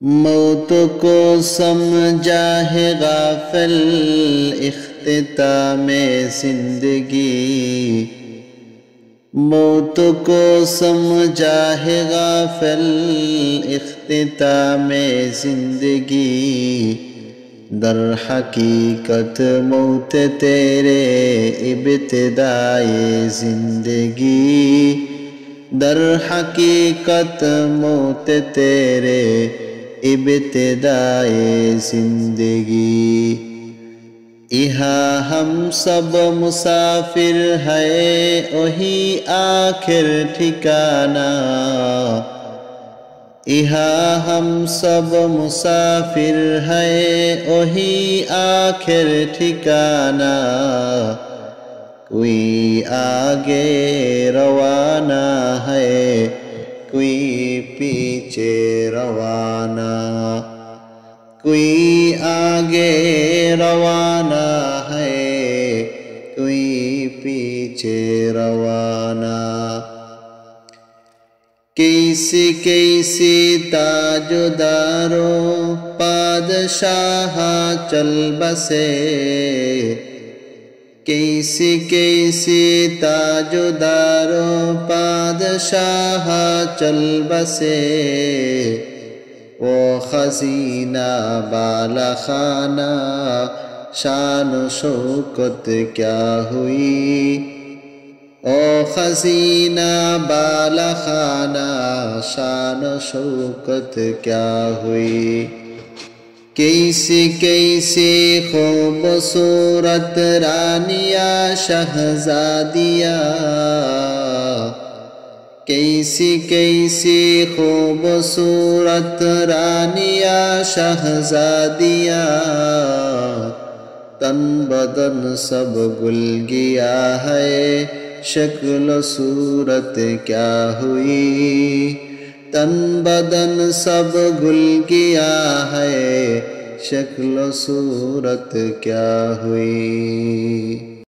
मौत को समझा है गाफिल इख्तिताम जिंदगी। मौत को समझा है गाफिल इख्तिताम जिंदगी। दर हकीकत मौत तेरे इब्तिदाए जिंदगी। दर हकीकत मौत तेरे इब्तिदाए जिंदगी। यहाँ हम सब मुसाफिर है वही आखिर ठिकाना। यहाँ हम सब मुसाफिर है वही आखिर ठिकाना। कोई आगे रवाना है कोई पीछे रवाना। कोई आगे रवाना है कोई पीछे रवाना। कैसी कैसी ताजदारो पादशाह चल बसे। कैसी कैसी ताजदारो पादशाह चल बसे। वो खजीना बाला खाना शान शौकत क्या हुई। ओ खजीना बाला खाना शान शौकत क्या हुई। कैसी कैसी खूबसूरत रानिया शहजादिया। कैसी कैसी खूबसूरत रानिया शहजादिया। तन बदन सब गुल गया है शक्ल सूरत क्या हुई। तन बदन सब गुल गया है शक्ल सूरत क्या हुई।